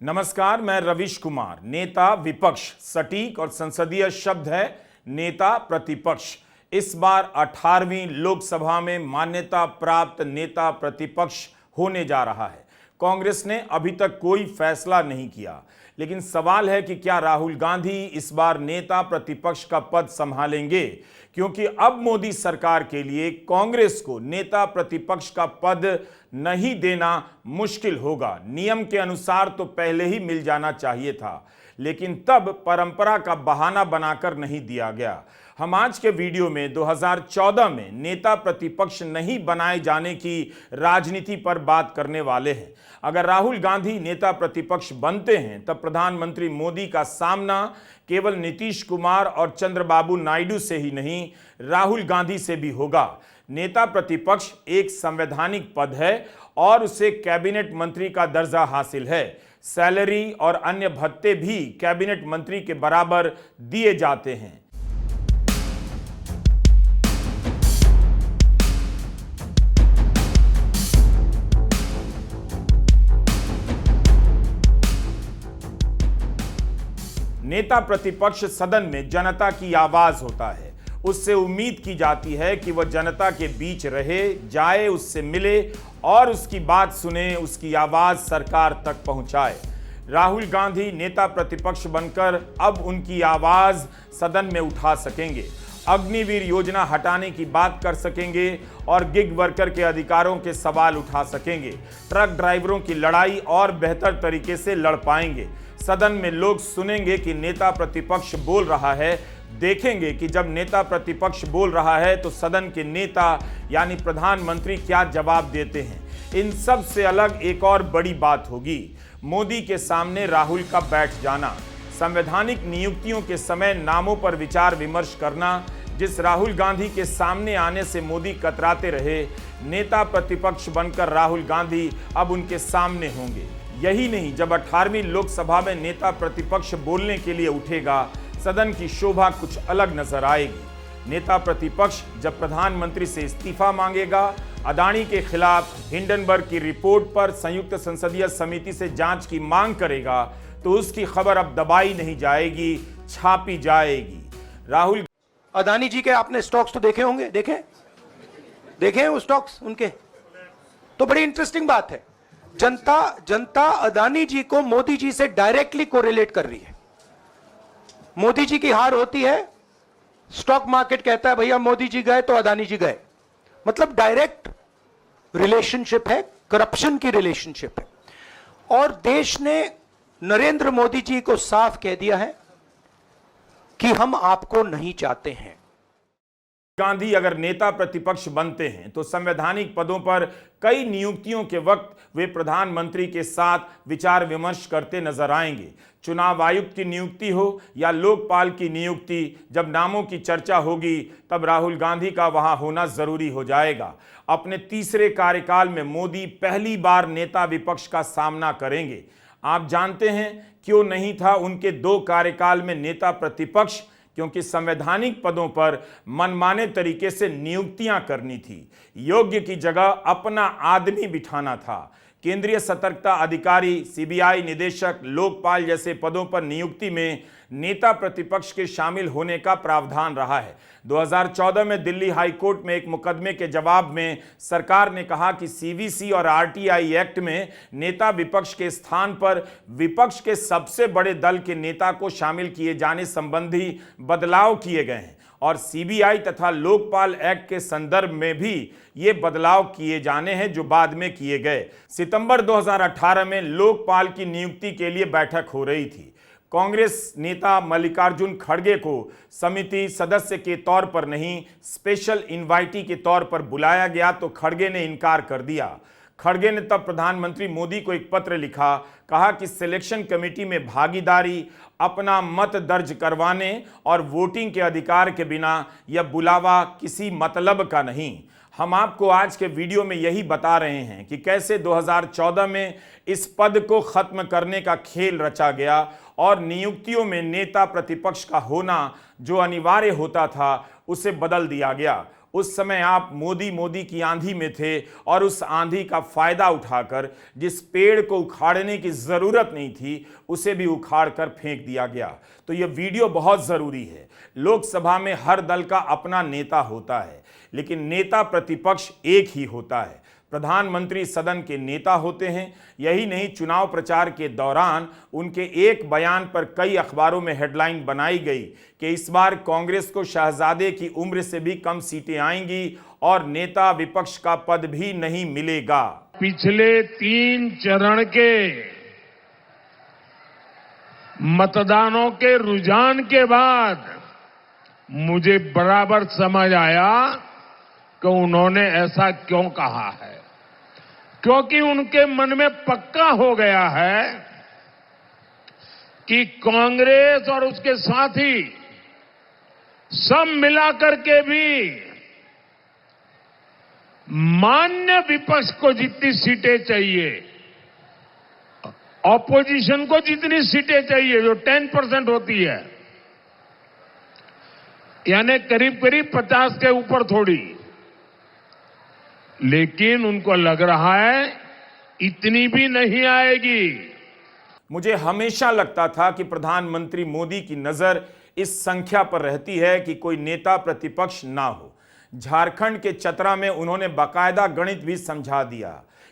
नमस्कार, मैं रविश कुमार। नेता विपक्ष सटीक और संसदीय शब्द है नेता प्रतिपक्ष। इस बार 18वीं लोकसभा में मान्यता प्राप्त नेता प्रतिपक्ष होने जा रहा है। कांग्रेस ने अभी तक कोई फैसला नहीं किया, लेकिन सवाल है कि क्या राहुल गांधी इस बार नेता प्रतिपक्ष का पद संभालेंगे, क्योंकि अब मोदी सरकार के लिए कांग्रेस को नेता प्रतिपक्ष का पद नहीं देना मुश्किल होगा। नियम के अनुसार तो पहले ही मिल जाना चाहिए था, लेकिन तब परंपरा का बहाना बनाकर नहीं दिया गया। हम आज के वीडियो में 2014 में नेता प्रतिपक्ष नहीं बनाए जाने की राजनीति पर बात करने वाले हैं। अगर राहुल गांधी नेता प्रतिपक्ष बनते हैं तब प्रधानमंत्री मोदी का सामना केवल नीतीश कुमार और चंद्रबाबू नायडू से ही नहीं, राहुल गांधी से भी होगा। नेता प्रतिपक्ष एक संवैधानिक पद है और उसे कैबिनेट मंत्री का दर्जा हासिल है। सैलरी और अन्य भत्ते भी कैबिनेट मंत्री के बराबर दिए जाते हैं। नेता प्रतिपक्ष सदन में जनता की आवाज होता है। उससे उम्मीद की जाती है कि वह जनता के बीच रहे, जाए, उससे मिले और उसकी बात सुने, उसकी आवाज सरकार तक पहुंचाए। राहुल गांधी नेता प्रतिपक्ष बनकर अब उनकी आवाज सदन में उठा सकेंगे। अग्निवीर योजना हटाने की बात कर सकेंगे और गिग वर्कर के अधिकारों के सवाल उठा सकेंगे। ट्रक ड्राइवरों की लड़ाई और बेहतर तरीके से लड़ पाएंगे। सदन में लोग सुनेंगे कि नेता प्रतिपक्ष बोल रहा है, देखेंगे कि जब नेता प्रतिपक्ष बोल रहा है तो सदन के नेता यानी प्रधानमंत्री क्या जवाब देते हैं। इन सब से अलग एक और बड़ी बात होगी, मोदी के सामने राहुल का बैठ जाना। संवैधानिक नियुक्तियों के समय नामों पर विचार विमर्श करना, जिस राहुल गांधी के सामने आने से मोदी कतराते रहे, नेता प्रतिपक्ष बनकर राहुल गांधी अब उनके सामने होंगे। यही नहीं, जब 18वीं लोकसभा में नेता प्रतिपक्ष बोलने के लिए उठेगा, सदन की शोभा कुछ अलग नजर आएगी। नेता प्रतिपक्ष जब प्रधानमंत्री से इस्तीफा मांगेगा, अदानी के खिलाफ हिंडनबर्ग की रिपोर्ट पर संयुक्त संसदीय समिति से जांच की मांग करेगा, तो उसकी खबर अब दबाई नहीं जाएगी, छापी जाएगी। राहुल अदानी जी के आपने स्टॉक्स तो देखे होंगे, देखे हैं वो स्टॉक्स उनके, तो बड़ी इंटरेस्टिंग बात है। जनता अदानी जी को मोदी जी से डायरेक्टली कोरिलेट कर रही है। मोदी जी की हार होती है, स्टॉक मार्केट कहता है भैया मोदी जी गए तो अदानी जी गए। मतलब डायरेक्ट रिलेशनशिप है, करप्शन की रिलेशनशिप है। और देश ने नरेंद्र मोदी जी को साफ कह दिया है कि हम आपको नहीं चाहते हैं। गांधी अगर नेता प्रतिपक्ष बनते हैं तो संवैधानिक पदों पर कई नियुक्तियों के वक्त वे प्रधानमंत्री के साथ विचार विमर्श करते नजर आएंगे। चुनाव आयुक्त की नियुक्ति हो या लोकपाल की नियुक्ति, जब नामों की चर्चा होगी तब राहुल गांधी का वहां होना जरूरी हो जाएगा। अपने तीसरे कार्यकाल में मोदी पहली बार नेता विपक्ष का सामना करेंगे। आप जानते हैं क्यों नहीं था उनके 2 कार्यकाल में नेता प्रतिपक्ष? क्योंकि संवैधानिक पदों पर मनमाने तरीके से नियुक्तियां करनी थी, योग्य की जगह अपना आदमी बिठाना था। केंद्रीय सतर्कता अधिकारी, सीबीआई निदेशक, लोकपाल जैसे पदों पर नियुक्ति में नेता प्रतिपक्ष के शामिल होने का प्रावधान रहा है। 2014 में दिल्ली हाई कोर्ट में एक मुकदमे के जवाब में सरकार ने कहा कि सीवीसी और आरटीआई एक्ट में नेता विपक्ष के स्थान पर विपक्ष के सबसे बड़े दल के नेता को शामिल किए जाने संबंधी बदलाव किए गए हैं और सीबीआई तथा लोकपाल एक्ट के संदर्भ में भी ये बदलाव किए जाने हैं जो बाद में किए गए। सितंबर 2018 में लोकपाल की नियुक्ति के लिए बैठक हो रही थी। कांग्रेस नेता मल्लिकार्जुन खड़गे को समिति सदस्य के तौर पर नहीं, स्पेशल इनवाइटी के तौर पर बुलाया गया तो खड़गे ने इनकार कर दिया। खड़गे ने तब प्रधानमंत्री मोदी को एक पत्र लिखा, कहा कि सिलेक्शन कमेटी में भागीदारी, अपना मत दर्ज करवाने और वोटिंग के अधिकार के बिना यह बुलावा किसी मतलब का नहीं। हम आपको आज के वीडियो में यही बता रहे हैं कि कैसे 2014 में इस पद को खत्म करने का खेल रचा गया और नियुक्तियों में नेता प्रतिपक्ष का होना जो अनिवार्य होता था उसे बदल दिया गया। उस समय आप मोदी मोदी की आंधी में थे और उस आंधी का फायदा उठाकर जिस पेड़ को उखाड़ने की जरूरत नहीं थी उसे भी उखाड़ कर फेंक दिया गया। तो यह वीडियो बहुत जरूरी है। लोकसभा में हर दल का अपना नेता होता है, लेकिन नेता प्रतिपक्ष एक ही होता है। प्रधानमंत्री सदन के नेता होते हैं। यही नहीं, चुनाव प्रचार के दौरान उनके एक बयान पर कई अखबारों में हेडलाइन बनाई गई कि इस बार कांग्रेस को शहजादे की उम्र से भी कम सीटें आएंगी और नेता विपक्ष का पद भी नहीं मिलेगा। पिछले 3 चरण के मतदानों के रुझान के बाद मुझे बराबर समझ आया कि उन्होंने ऐसा क्यों कहा है, क्योंकि उनके मन में पक्का हो गया है कि कांग्रेस और उसके साथी सब मिलाकर के भी मान्य विपक्ष को जितनी सीटें चाहिए, ऑपोजिशन को जितनी सीटें चाहिए, जो 10% होती है, यानी करीब करीब 50 के ऊपर थोड़ी, लेकिन उनको लग रहा है इतनी भी नहीं आएगी। मुझे हमेशा लगता था कि प्रधानमंत्री मोदी की नजर इस संख्या पर रहती है कि कोई नेता प्रतिपक्ष ना हो। झारखंड के चतरा में उन्होंने बाकायदा गणित भी समझा दिया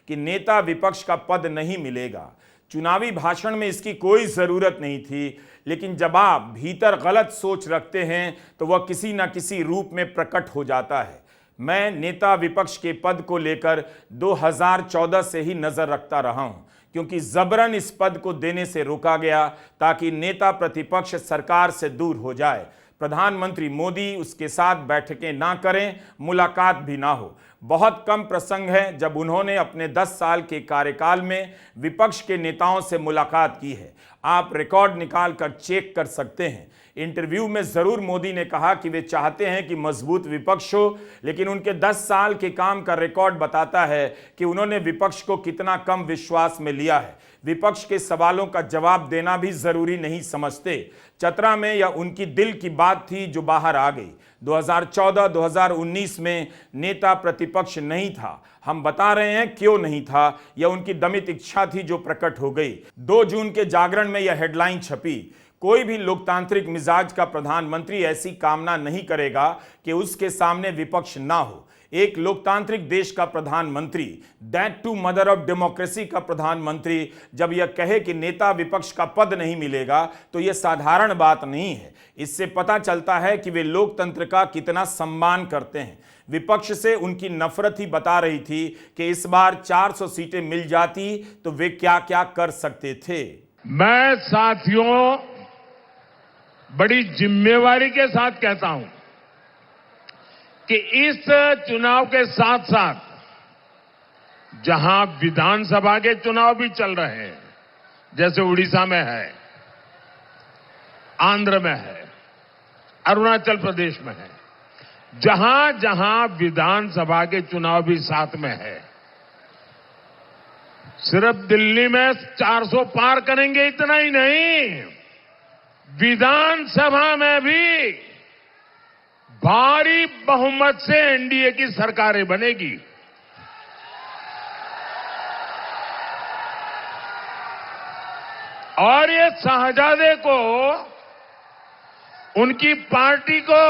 कि नेता विपक्ष का पद नहीं मिलेगा। चुनावी भाषण में इसकी कोई जरूरत नहीं थी, लेकिन जब आप भीतर गलत सोच रखते हैं तो वह किसी न किसी रूप में प्रकट हो जाता है। मैं नेता विपक्ष के पद को लेकर 2014 से ही नजर रखता रहा हूं, क्योंकि जबरन इस पद को देने से रोका गया ताकि नेता प्रतिपक्ष सरकार से दूर हो जाए, प्रधानमंत्री मोदी उसके साथ बैठकें ना करें, मुलाकात भी ना हो। बहुत कम प्रसंग है जब उन्होंने अपने 10 साल के कार्यकाल में विपक्ष के नेताओं से मुलाकात की है। आप रिकॉर्ड निकाल कर चेक कर सकते हैं। इंटरव्यू में जरूर मोदी ने कहा कि वे चाहते हैं कि मजबूत विपक्ष हो, लेकिन उनके 10 साल के काम का रिकॉर्ड बताता है कि उन्होंने विपक्ष को कितना कम विश्वास में लिया है। विपक्ष के सवालों का जवाब देना भी जरूरी नहीं समझते। चतरा में यह उनकी दिल की बात थी जो बाहर आ गई। 2014-2019 में नेता प्रतिपक्ष नहीं था। हम बता रहे हैं क्यों नहीं था। यह उनकी दमित इच्छा थी जो प्रकट हो गई। 2 जून के जागरण में यह हेडलाइन छपी, कोई भी लोकतांत्रिक मिजाज का प्रधानमंत्री ऐसी कामना नहीं करेगा कि उसके सामने विपक्ष ना हो। एक लोकतांत्रिक देश का प्रधानमंत्री, that too mother of democracy का प्रधानमंत्री, जब यह कहे कि नेता विपक्ष का पद नहीं मिलेगा तो यह साधारण बात नहीं है। इससे पता चलता है कि वे लोकतंत्र का कितना सम्मान करते हैं। विपक्ष से उनकी नफरत ही बता रही थी कि इस बार 400 सीटें मिल जाती तो वे क्या क्या कर सकते थे। मैं साथियों बड़ी जिम्मेवारी के साथ कहता हूं कि इस चुनाव के साथ साथ जहां विधानसभा के चुनाव भी चल रहे हैं, जैसे उड़ीसा में है, आंध्र में है, अरुणाचल प्रदेश में है, जहां जहां विधानसभा के चुनाव भी साथ में है, सिर्फ दिल्ली में 400 पार करेंगे इतना ही नहीं, विधानसभा में भी भारी बहुमत से एनडीए की सरकारें बनेगी। और ये शहजादे को, उनकी पार्टी को,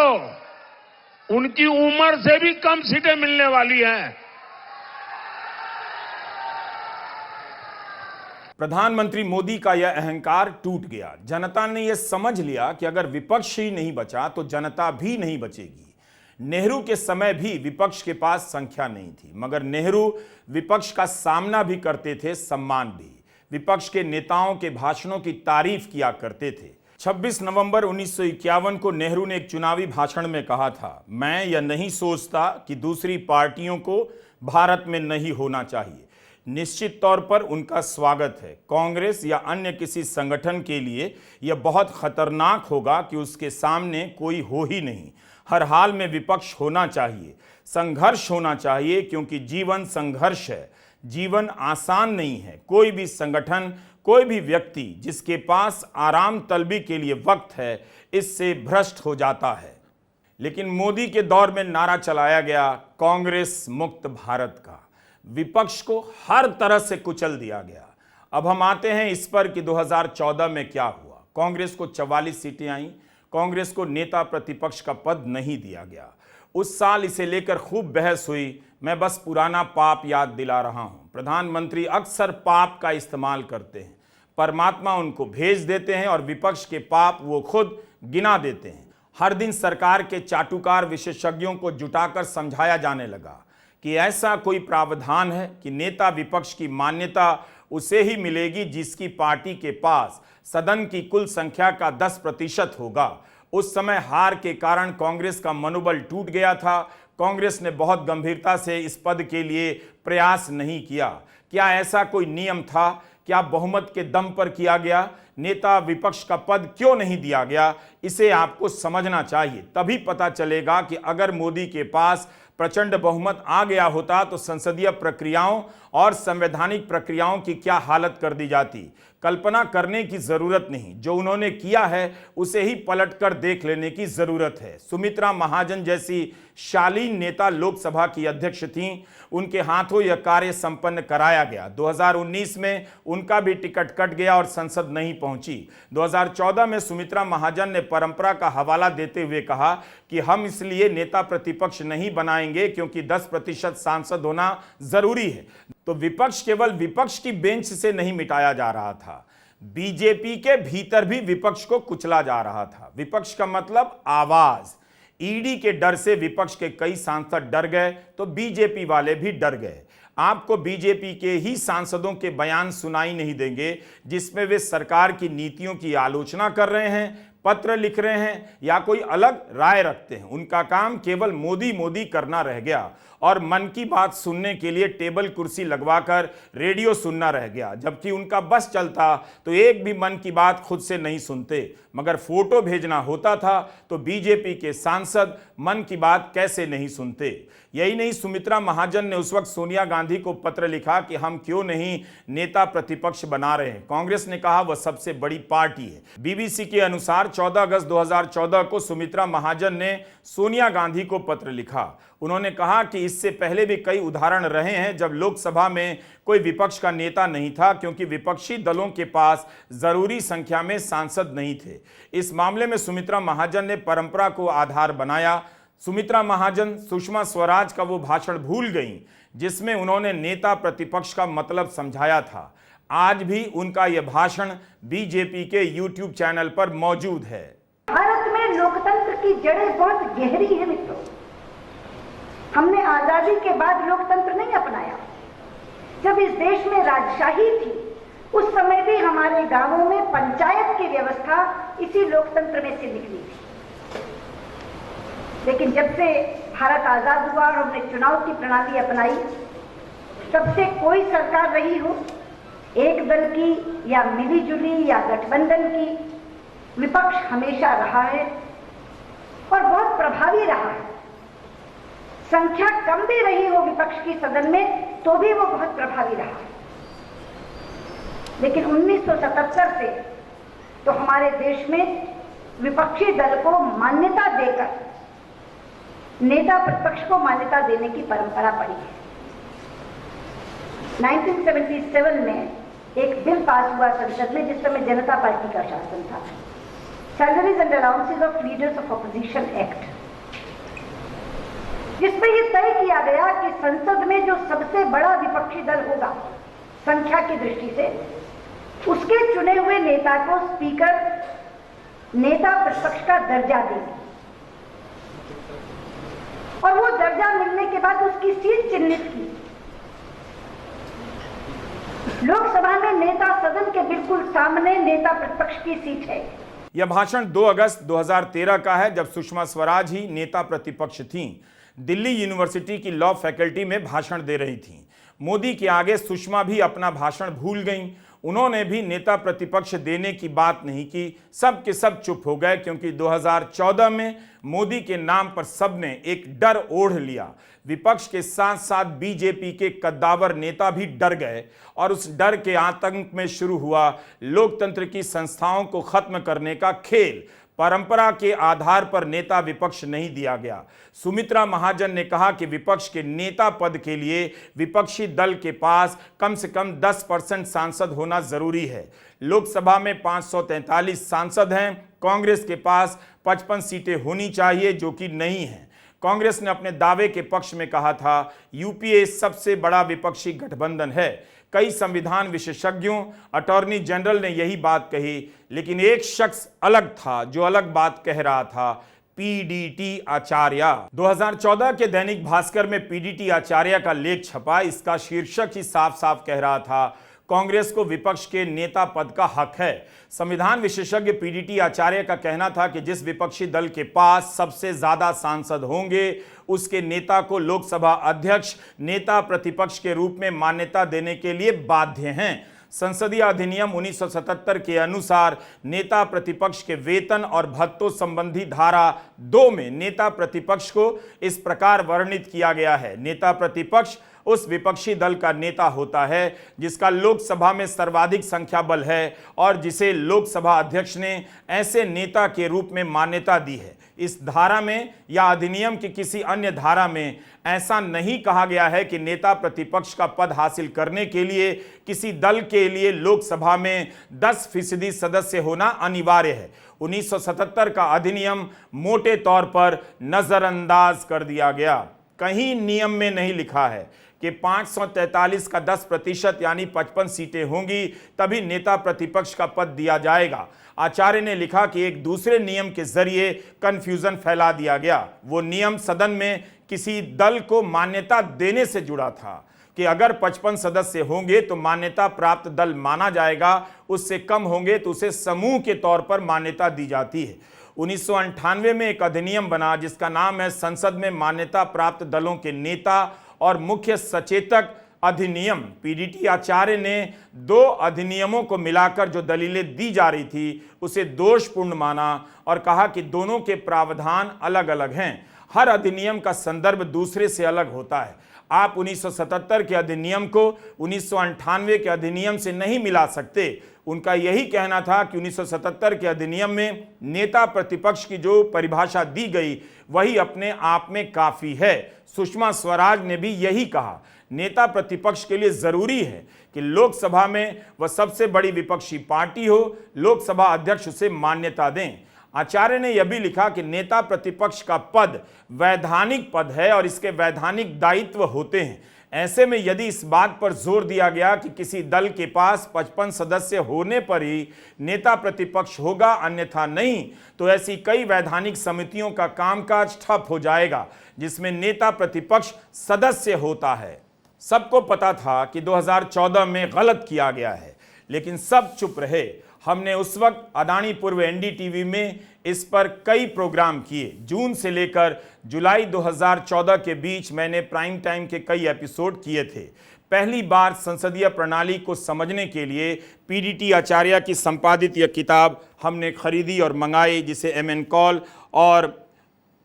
उनकी उम्र से भी कम सीटें मिलने वाली हैं। प्रधानमंत्री मोदी का यह अहंकार टूट गया। जनता ने यह समझ लिया कि अगर विपक्ष ही नहीं बचा तो जनता भी नहीं बचेगी। नेहरू के समय भी विपक्ष के पास संख्या नहीं थी, मगर नेहरू विपक्ष का सामना भी करते थे, सम्मान भी। विपक्ष के नेताओं के भाषणों की तारीफ किया करते थे। 26 नवंबर 1951 को नेहरू ने एक चुनावी भाषण में कहा था, मैं यह नहीं सोचता कि दूसरी पार्टियों को भारत में नहीं होना चाहिए। निश्चित तौर पर उनका स्वागत है। कांग्रेस या अन्य किसी संगठन के लिए यह बहुत खतरनाक होगा कि उसके सामने कोई हो ही नहीं। हर हाल में विपक्ष होना चाहिए, संघर्ष होना चाहिए, क्योंकि जीवन संघर्ष है। जीवन आसान नहीं है। कोई भी संगठन, कोई भी व्यक्ति जिसके पास आराम तलबी के लिए वक्त है, इससे भ्रष्ट हो जाता है। लेकिन मोदी के दौर में नारा चलाया गया कांग्रेस मुक्त भारत का। विपक्ष को हर तरह से कुचल दिया गया। अब हम आते हैं इस पर कि 2014 में क्या हुआ। कांग्रेस को 44 सीटें आईं। कांग्रेस को नेता प्रतिपक्ष का पद नहीं दिया गया। उस साल इसे लेकर खूब बहस हुई। मैं बस पुराना पाप याद दिला रहा हूं। प्रधानमंत्री अक्सर पाप का इस्तेमाल करते हैं। परमात्मा उनको भेज देते हैं और विपक्ष के पाप वो खुद गिना देते हैं। हर दिन सरकार के चाटुकार विशेषज्ञों को जुटाकर समझाया जाने लगा कि ऐसा कोई प्रावधान है कि नेता विपक्ष की मान्यता उसे ही मिलेगी जिसकी पार्टी के पास सदन की कुल संख्या का 10% होगा। उस समय हार के कारण कांग्रेस का मनोबल टूट गया था। कांग्रेस ने बहुत गंभीरता से इस पद के लिए प्रयास नहीं किया। क्या ऐसा कोई नियम था? क्या बहुमत के दम पर किया गया? नेता विपक्ष का पद क्यों नहीं दिया गया? इसे आपको समझना चाहिए। तभी पता चलेगा कि अगर मोदी के पास प्रचंड बहुमत आ गया होता तो संसदीय प्रक्रियाओं और संवैधानिक प्रक्रियाओं की क्या हालत कर दी जाती। कल्पना करने की जरूरत नहीं, जो उन्होंने किया है उसे ही पलटकर देख लेने की जरूरत है। सुमित्रा महाजन जैसी शालीन नेता लोकसभा की अध्यक्ष थीं। उनके हाथों यह कार्य संपन्न कराया गया। 2019 में उनका भी टिकट कट गया और संसद नहीं पहुंची। 2014 में सुमित्रा महाजन ने परंपरा का हवाला देते हुए कहा कि हम इसलिए नेता प्रतिपक्ष नहीं बनाएंगे क्योंकि 10% सांसद होना जरूरी है। तो विपक्ष केवल विपक्ष की बेंच से नहीं मिटाया जा रहा था, बीजेपी के भीतर भी विपक्ष को कुचला जा रहा था। विपक्ष का मतलब आवाज। ईडी के डर से विपक्ष के कई सांसद डर गए तो बीजेपी वाले भी डर गए। आपको बीजेपी के ही सांसदों के बयान सुनाई नहीं देंगे जिसमें वे सरकार की नीतियों की आलोचना कर रहे हैं, पत्र लिख रहे हैं या कोई अलग राय रखते हैं। उनका काम केवल मोदी मोदी करना रह गया और मन की बात सुनने के लिए टेबल कुर्सी लगवाकर रेडियो सुनना रह गया। जबकि उनका बस चलता तो एक भी मन की बात खुद से नहीं सुनते, मगर फोटो भेजना होता था तो बीजेपी के सांसद मन की बात कैसे नहीं सुनते। यही नहीं, सुमित्रा महाजन ने उस वक्त सोनिया गांधी को पत्र लिखा कि हम क्यों नहीं नेता प्रतिपक्ष बना रहे हैं। कांग्रेस ने कहा वह सबसे बड़ी पार्टी है। बीबीसी के अनुसार 14 अगस्त 2014 को सुमित्रा महाजन ने सोनिया गांधी को पत्र लिखा। उन्होंने कहा कि इससे पहले भी कई उदाहरण रहे हैं जब लोकसभा में कोई विपक्ष का नेता नहीं था क्योंकि विपक्षी दलों के पास जरूरी संख्या में सांसद नहीं थे। इस मामले में सुमित्रा महाजन ने परंपरा को आधार बनाया। सुमित्रा महाजन सुषमा स्वराज का वो भाषण भूल गईं जिसमें उन्होंने नेता प्रतिपक्ष का मतलब समझाया था। आज भी उनका यह भाषण बीजेपी के यूट्यूब चैनल पर मौजूद है। भारत में लोकतंत्र की जड़ें बहुत गहरी है मित्रों। हमने आजादी के बाद लोकतंत्र नहीं अपनाया। जब इस देश में राजशाही थी उस समय भी हमारे गांवों में पंचायत की व्यवस्था इसी लोकतंत्र में से निकली थी। लेकिन जब से भारत आजाद हुआ और हमने चुनाव की प्रणाली अपनाई, तब से कोई सरकार रही हो, एक दल की या मिलीजुली या गठबंधन की, विपक्ष हमेशा रहा है और बहुत प्रभावी रहा है। संख्या कम भी रही हो विपक्ष की सदन में तो भी वो बहुत प्रभावी रहा है। लेकिन 1977 से तो हमारे देश में विपक्षी दल को मान्यता देकर नेता प्रतिपक्ष को मान्यता देने की परंपरा पड़ी है। 1977 में एक बिल पास हुआ संसद में जिस समय जनता पार्टी का शासन था, salaries and allowances of leaders of opposition act, जिसमें यह तय किया गया कि संसद में जो सबसे बड़ा विपक्षी दल होगा संख्या की दृष्टि से, उसके चुने हुए नेता को स्पीकर नेता प्रतिपक्ष का दर्जा देगी और वो दर्जा मिलने के बाद उसकी सीट चिन्हित की। लोकसभा में नेता सदन के बिल्कुल सामने नेता प्रतिपक्ष की सीट है। यह भाषण 2 अगस्त 2013 का है जब सुषमा स्वराज ही नेता प्रतिपक्ष थीं। दिल्ली यूनिवर्सिटी की लॉ फैकल्टी में भाषण दे रही थीं। मोदी के आगे सुषमा भी अपना भाषण भूल गईं। उन्होंने भी नेता प्रतिपक्ष देने की बात नहीं की। सब के सब चुप हो गए क्योंकि 2014 में मोदी के नाम पर सबने एक डर ओढ़ लिया। विपक्ष के साथ साथ बीजेपी के कद्दावर नेता भी डर गए और उस डर के आतंक में शुरू हुआ लोकतंत्र की संस्थाओं को खत्म करने का खेल। परंपरा के आधार पर नेता विपक्ष नहीं दिया गया। सुमित्रा महाजन ने कहा कि विपक्ष के नेता पद के लिए विपक्षी दल के पास कम से कम 10% सांसद होना जरूरी है। लोकसभा में 543 सांसद हैं, कांग्रेस के पास 55 सीटें होनी चाहिए, जो कि नहीं है। कांग्रेस ने अपने दावे के पक्ष में कहा था, यूपीए सबसे बड़ा विपक्षी गठबंधन है। कई संविधान विशेषज्ञों, अटॉर्नी जनरल ने यही बात कही, लेकिन एक शख्स अलग था जो अलग बात कह रहा था, पीडीटी आचार्य। 2014 के दैनिक भास्कर में पीडीटी आचार्य का लेख छपा। इसका शीर्षक ही साफ साफ कह रहा था, कांग्रेस को विपक्ष के नेता पद का हक है। संविधान विशेषज्ञ पीडीटी आचार्य का कहना था कि जिस विपक्षी दल के पास सबसे ज्यादा सांसद होंगे, उसके नेता को लोकसभा अध्यक्ष नेता प्रतिपक्ष के रूप में मान्यता देने के लिए बाध्य हैं। संसदीय अधिनियम 1977 के अनुसार नेता प्रतिपक्ष के वेतन और भत्तों संबंधी धारा 2 में नेता प्रतिपक्ष को इस प्रकार वर्णित किया गया है, नेता प्रतिपक्ष उस विपक्षी दल का नेता होता है जिसका लोकसभा में सर्वाधिक संख्या बल है और जिसे लोकसभा अध्यक्ष ने ऐसे नेता के रूप में मान्यता दी है। इस धारा में या अधिनियम की किसी अन्य धारा में ऐसा नहीं कहा गया है कि नेता प्रतिपक्ष का पद हासिल करने के लिए किसी दल के लिए लोकसभा में 10% सदस्य होना अनिवार्य है। 1977 का अधिनियम मोटे तौर पर नजरअंदाज कर दिया गया। कहीं नियम में नहीं लिखा है कि 543 का 10% यानी 55 सीटें होंगी तभी नेता प्रतिपक्ष का पद दिया जाएगा। आचार्य ने लिखा कि एक दूसरे नियम के जरिए कंफ्यूजन फैला दिया गया। वो नियम सदन में किसी दल को मान्यता देने से जुड़ा था कि अगर 55 सदस्य होंगे तो मान्यता प्राप्त दल माना जाएगा, उससे कम होंगे तो उसे समूह के तौर पर मान्यता दी जाती है। 1998 में एक अधिनियम बना जिसका नाम है संसद में मान्यता प्राप्त दलों के नेता और मुख्य सचेतक अधिनियम। पीडीटी आचार्य ने 2 अधिनियमों को मिलाकर जो दलीलें दी जा रही थी उसे दोषपूर्ण माना और कहा कि दोनों के प्रावधान अलग अलग हैं, हर अधिनियम का संदर्भ दूसरे से अलग होता है। आप 1977 के अधिनियम को 1998 के अधिनियम से नहीं मिला सकते। उनका यही कहना था कि 1977 के अधिनियम में नेता प्रतिपक्ष की जो परिभाषा दी गई वही अपने आप में काफी है। सुषमा स्वराज ने भी यही कहा, नेता प्रतिपक्ष के लिए जरूरी है कि लोकसभा में वह सबसे बड़ी विपक्षी पार्टी हो, लोकसभा अध्यक्ष उसे मान्यता दें। आचार्य ने यह भी लिखा कि नेता प्रतिपक्ष का पद वैधानिक पद है और इसके वैधानिक दायित्व होते हैं। ऐसे में यदि इस बात पर जोर दिया गया कि किसी दल के पास 55 सदस्य होने पर ही नेता प्रतिपक्ष होगा, अन्यथा नहीं, तो ऐसी कई वैधानिक समितियों का कामकाज ठप हो जाएगा जिसमें नेता प्रतिपक्ष सदस्य होता है। सबको पता था कि 2014 में गलत किया गया है, लेकिन सब चुप रहे। हमने उस वक्त अदानी पूर्व एनडीटीवी में इस पर कई प्रोग्राम किए। जून से लेकर जुलाई 2014 के बीच मैंने प्राइम टाइम के कई एपिसोड किए थे। पहली बार संसदीय प्रणाली को समझने के लिए पीडीटी आचार्य की संपादित यह किताब हमने खरीदी और मंगाई, जिसे एमएन कौल और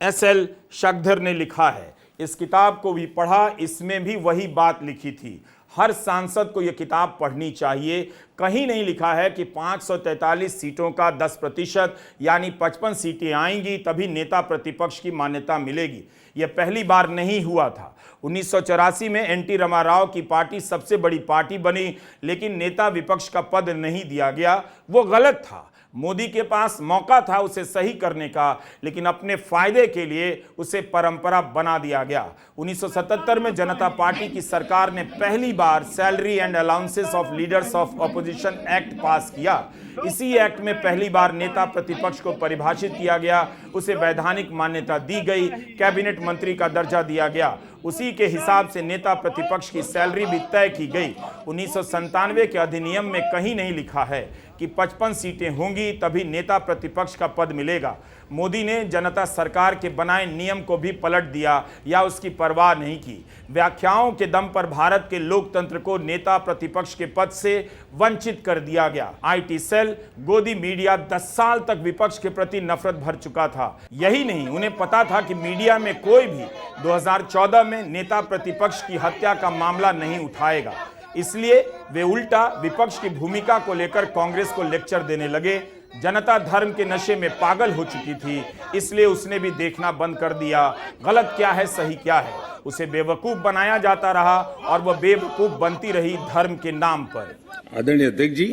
एसएल शक्धर ने लिखा है। इस किताब को भी पढ़ा, इसमें भी वही बात लिखी थी, हर सांसद को यह किताब पढ़नी चाहिए। कहीं नहीं लिखा है कि 543 सीटों का 10% यानी 55 सीटें आएंगी तभी नेता प्रतिपक्ष की मान्यता मिलेगी। यह पहली बार नहीं हुआ था। 1984 में एनटी रामाराव की पार्टी सबसे बड़ी पार्टी बनी, लेकिन नेता विपक्ष का पद नहीं दिया गया। वो गलत था। मोदी के पास मौका था उसे सही करने का, लेकिन अपने फायदे के लिए उसे परंपरा बना दिया गया। 1977 में जनता पार्टी की सरकार ने पहली बार salary and allowances of leaders of opposition act pass किया। इसी एक्ट में पहली बार नेता प्रतिपक्ष को परिभाषित किया गया, उसे वैधानिक मान्यता दी गई, कैबिनेट मंत्री का दर्जा दिया गया। उसी के हिसाब से नेता प्रतिपक्ष की सैलरी भी तय की गई। 1997 के अधिनियम में कहीं नहीं लिखा है कि 55 सीटें होंगी तभी नेता प्रतिपक्ष का पद मिलेगा। मोदी ने जनता सरकार के बनाए नियम को भी पलट दिया या उसकी परवाह नहीं की। व्याख्याओं के दम पर भारत के लोकतंत्र को नेता प्रतिपक्ष के पद से वंचित कर दिया गया। आईटी सेल, गोदी मीडिया 10 साल तक विपक्ष के प्रति नफरत भर चुका था। यही नहीं, उन्हें पता था कि मीडिया में कोई भी 2014 में नेता प्रतिपक्ष की हत्या का मामला नहीं उठाएगा। इसलिए वे उल्टा विपक्ष की भूमिका को लेकर कांग्रेस को लेक्चर देने लगे। जनता धर्म के नशे में पागल हो चुकी थी, इसलिए उसने भी देखना बंद कर दिया गलत क्या है सही क्या है। उसे बेवकूफ बनाया जाता रहा और वह बेवकूफ बनती रही धर्म के नाम पर। आदरणीय अध्यक्ष जी,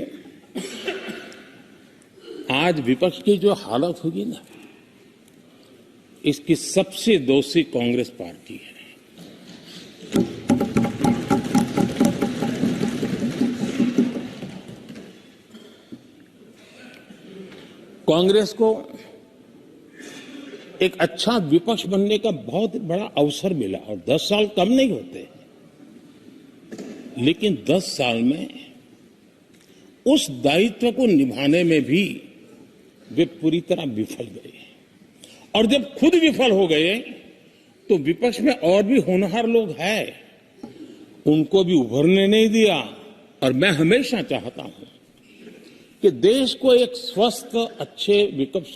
आज विपक्ष की जो हालत होगी ना, इसकी सबसे दोषी कांग्रेस पार्टी है। कांग्रेस को एक अच्छा विपक्ष बनने का बहुत बड़ा अवसर मिला और 10 साल कम नहीं होते, लेकिन 10 साल में उस दायित्व को निभाने में भी वे पूरी तरह विफल गए। और जब खुद विफल हो गए तो विपक्ष में और भी होनहार लोग हैं, उनको भी उभरने नहीं दिया। और मैं हमेशा चाहता हूं कि देश को एक स्वस्थ अच्छे विपक्ष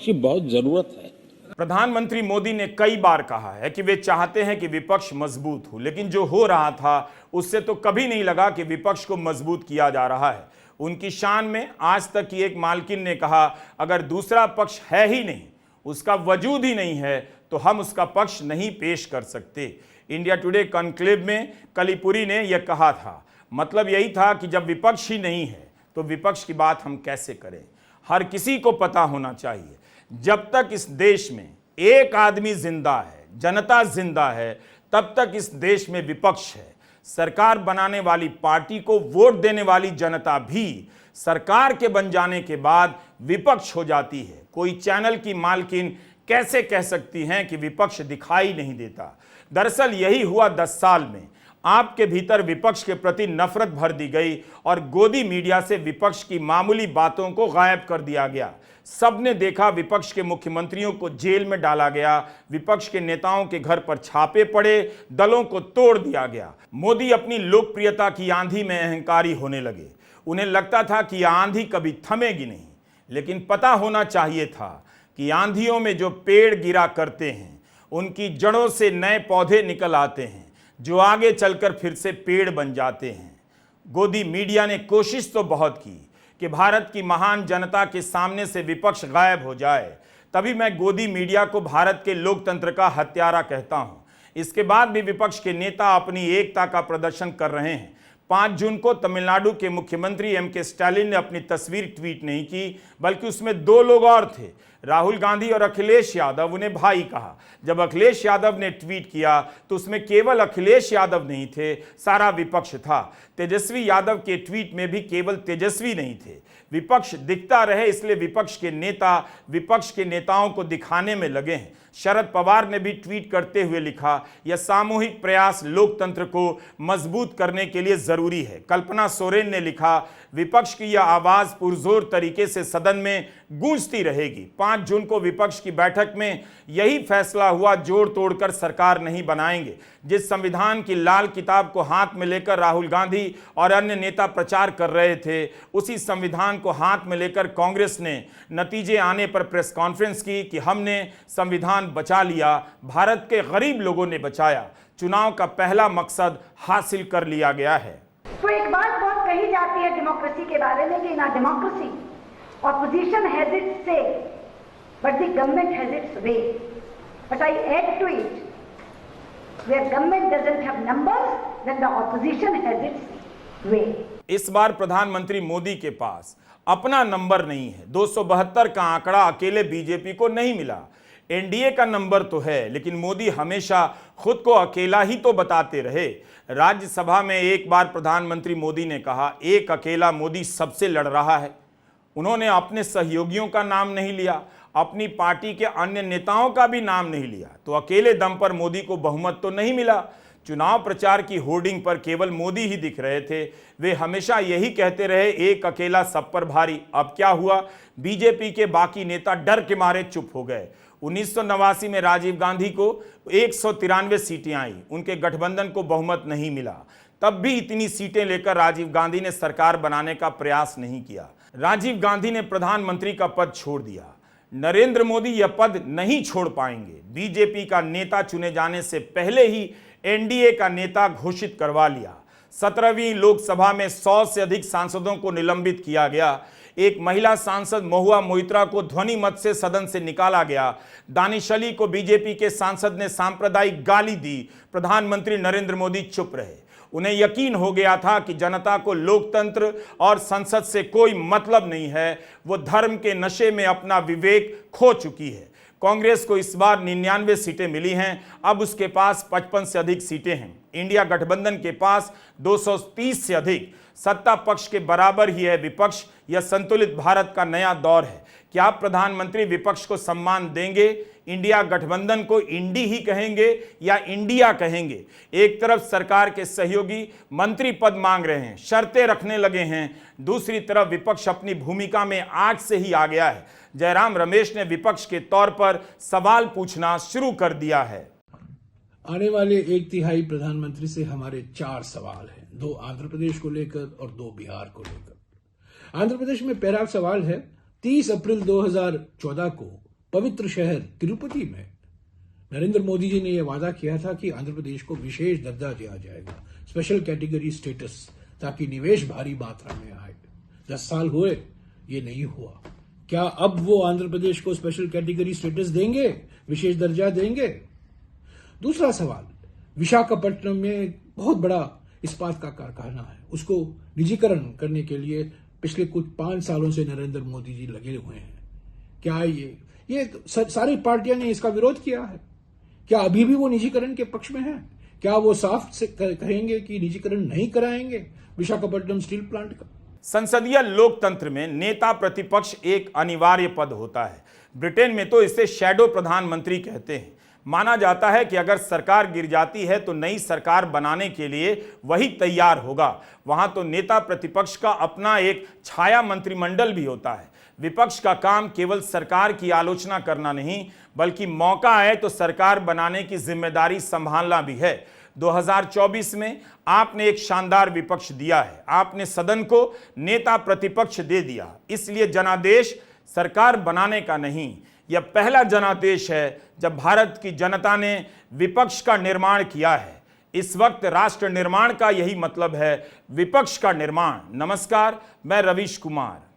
की बहुत जरूरत है। प्रधानमंत्री मोदी ने कई बार कहा है कि वे चाहते हैं कि विपक्ष मजबूत हो, लेकिन जो हो रहा था उससे तो कभी नहीं लगा कि विपक्ष को मजबूत किया जा रहा है। उनकी शान में आज तक की एक मालकिन ने कहा, अगर दूसरा पक्ष है ही नहीं, उसका वजूद ही नहीं है, तो हम उसका पक्ष नहीं पेश कर सकते। इंडिया टुडे कॉन्क्लेव में कलीपुरी ने यह कहा था। मतलब यही था कि जब विपक्ष ही नहीं है तो विपक्ष की बात हम कैसे करें। हर किसी को पता होना चाहिए, जब तक इस देश में एक आदमी जिंदा है, जनता जिंदा है, तब तक इस देश में विपक्ष है। सरकार बनाने वाली पार्टी को वोट देने वाली जनता भी सरकार के बन जाने के बाद विपक्ष हो जाती है। कोई चैनल की मालकिन कैसे कह सकती हैं कि विपक्ष दिखाई नहीं देता। दरअसल यही हुआ 10 साल में। आपके भीतर विपक्ष के प्रति नफरत भर दी गई और गोदी मीडिया से विपक्ष की मामूली बातों को गायब कर दिया गया। सबने देखा विपक्ष के मुख्यमंत्रियों को जेल में डाला गया, विपक्ष के नेताओं के घर पर छापे पड़े, दलों को तोड़ दिया गया। मोदी अपनी लोकप्रियता की आंधी में अहंकारी होने लगे। उन्हें लगता था कि यह आंधी कभी थमेगी नहीं, लेकिन पता होना चाहिए था कि आंधियों में जो पेड़ गिरा करते हैं, उनकी जड़ों से नए पौधे निकल आते हैं, जो आगे चलकर फिर से पेड़ बन जाते हैं। गोदी मीडिया ने कोशिश तो बहुत की कि भारत की महान जनता के सामने से विपक्ष गायब हो जाए, तभी मैं गोदी मीडिया को भारत के लोकतंत्र का हत्यारा कहता हूं। इसके बाद भी विपक्ष के नेता अपनी एकता का प्रदर्शन कर रहे हैं। 5 जून को तमिलनाडु के मुख्यमंत्री एम.के. स्टालिन ने अपनी तस्वीर ट्वीट नहीं की, बल्कि उसमें 2 लोग और थे, राहुल गांधी और अखिलेश यादव। उन्हें भाई कहा। जब अखिलेश यादव ने ट्वीट किया तो उसमें केवल अखिलेश यादव नहीं थे, सारा विपक्ष था। तेजस्वी यादव के ट्वीट में भी केवल तेजस्वी नहीं थे। विपक्ष दिखता रहे, इसलिए विपक्ष के नेता विपक्ष के नेताओं को दिखाने में लगे हैं। शरद पवार ने भी ट्वीट करते हुए लिखा, यह सामूहिक प्रयास लोकतंत्र को मजबूत करने के लिए जरूरी है। कल्पना सोरेन ने लिखा, विपक्ष की यह आवाज पुरजोर तरीके से सदन में गूंजती रहेगी। 5 जून को विपक्ष की बैठक में यही फैसला हुआ, जोड़ तोड़कर सरकार नहीं बनाएंगे। जिस संविधान की लाल किताब को हाथ में लेकर राहुल गांधी और अन्य नेता प्रचार कर रहे थे, उसी संविधान को हाथ में लेकर कांग्रेस ने नतीजे आने पर प्रेस कॉन्फ्रेंस की कि हमने संविधान बचा लिया, भारत के गरीब लोगों ने बचाया। चुनाव का पहला मकसद हासिल कर लिया गया है। तो एक बात बहुत कही जाती है डेमोक्रेसी के बारे में कि in democracy opposition has its say but the government has its way. But I add to it, where government doesn't have numbers, then the opposition has its way. इस बार प्रधानमंत्री मोदी के पास अपना नंबर नहीं है। 272 का आंकड़ा अकेले बीजेपी को नहीं मिला। एनडीए का नंबर तो है, लेकिन मोदी हमेशा खुद को अकेला ही तो बताते रहे। राज्यसभा में एक बार प्रधानमंत्री मोदी ने कहा, एक अकेला मोदी सबसे लड़ रहा है। उन्होंने अपने सहयोगियों का नाम नहीं लिया, अपनी पार्टी के अन्य नेताओं का भी नाम नहीं लिया, तो अकेले दम पर मोदी को बहुमत तो नहीं मिला। चुनाव प्रचार की होर्डिंग पर केवल मोदी ही दिख रहे थे। वे हमेशा यही कहते रहे, एक अकेला सब पर भारी। अब क्या हुआ? बीजेपी के बाकी नेता डर के मारे चुप हो गए। 1989 में राजीव गांधी को 193 सीटें आई, उनके गठबंधन को बहुमत नहीं मिला। तब भी इतनी सीटें लेकर राजीव गांधी ने सरकार बनाने का प्रयास नहीं किया। राजीव गांधी ने प्रधानमंत्री का पद छोड़ दिया। नरेंद्र मोदी यह पद नहीं छोड़ पाएंगे। बीजेपी का नेता चुने जाने से पहले ही एनडीए का नेता घोषित करवा लिया। 17वीं लोकसभा में 100 से अधिक सांसदों को निलंबित किया गया। एक महिला सांसद महुआ मोइत्रा को ध्वनि मत से सदन से निकाला गया। दानिश अली को बीजेपी के सांसद ने सांप्रदायिक गाली दी। प्रधानमंत्री नरेंद्र मोदी चुप रहे। उन्हें यकीन हो गया था कि जनता को लोकतंत्र और संसद से कोई मतलब नहीं है। वो धर्म के नशे में अपना विवेक खो चुकी है। कांग्रेस को इस बार 99 सीटें मिली हैं। अब उसके पास 55 से अधिक सीटें हैं। इंडिया गठबंधन के पास 230 से अधिक। सत्ता पक्ष के बराबर ही है विपक्ष। यह संतुलित भारत का नया दौर है। क्या आप प्रधानमंत्री विपक्ष को सम्मान देंगे? इंडिया गठबंधन को इंडी ही कहेंगे या इंडिया कहेंगे? एक तरफ सरकार के सहयोगी मंत्री पद मांग रहे हैं, शर्तें रखने लगे हैं। दूसरी तरफ विपक्ष अपनी भूमिका में आज से ही आ गया है। जयराम रमेश ने विपक्ष के तौर पर सवाल पूछना शुरू कर दिया है। आने वाले 1/3 प्रधानमंत्री से हमारे 4 सवाल हैं, 2 आंध्र प्रदेश को लेकर और 2 बिहार को लेकर। आंध्र प्रदेश में पहला सवाल है, 30 अप्रैल 2014 को पवित्र शहर तिरुपति में नरेंद्र मोदी जी ने यह वादा किया था कि आंध्र प्रदेश को विशेष दर्जा दिया जाएगा, स्पेशल कैटेगरी स्टेटस, ताकि निवेश भारी मात्रा में आए। 10 साल हुए, ये नहीं हुआ। क्या अब वो आंध्र प्रदेश को स्पेशल कैटेगरी स्टेटस देंगे, विशेष दर्जा देंगे? दूसरा सवाल, विशाखापट्टनम में बहुत बड़ा इस्पात का कारखाना है, उसको निजीकरण करने के लिए पिछले कुछ 5 सालों से नरेंद्र मोदी जी लगे हुए हैं। क्या ये सारी पार्टियां ने इसका विरोध किया है? क्या अभी भी वो निजीकरण के पक्ष में है? क्या वो साफ से कहेंगे कि निजीकरण नहीं कराएंगे विशाखापट्टनम स्टील प्लांट का? संसदीय लोकतंत्र में नेता प्रतिपक्ष एक अनिवार्य पद होता है। ब्रिटेन में तो इसे शैडो प्रधानमंत्री कहते हैं। माना जाता है कि अगर सरकार गिर जाती है तो नई सरकार बनाने के लिए वही तैयार होगा। वहां तो नेता प्रतिपक्ष का अपना एक छाया मंत्रिमंडल भी होता है। विपक्ष का काम केवल सरकार की आलोचना करना नहीं, बल्कि मौका आए तो सरकार बनाने की जिम्मेदारी संभालना भी है। 2024 में आपने एक शानदार विपक्ष दिया है। आपने सदन को नेता प्रतिपक्ष दे दिया। इसलिए जनादेश सरकार बनाने का नहीं, यह पहला जनादेश है जब भारत की जनता ने विपक्ष का निर्माण किया है। इस वक्त राष्ट्र निर्माण का यही मतलब है, विपक्ष का निर्माण। नमस्कार, मैं रवीश कुमार।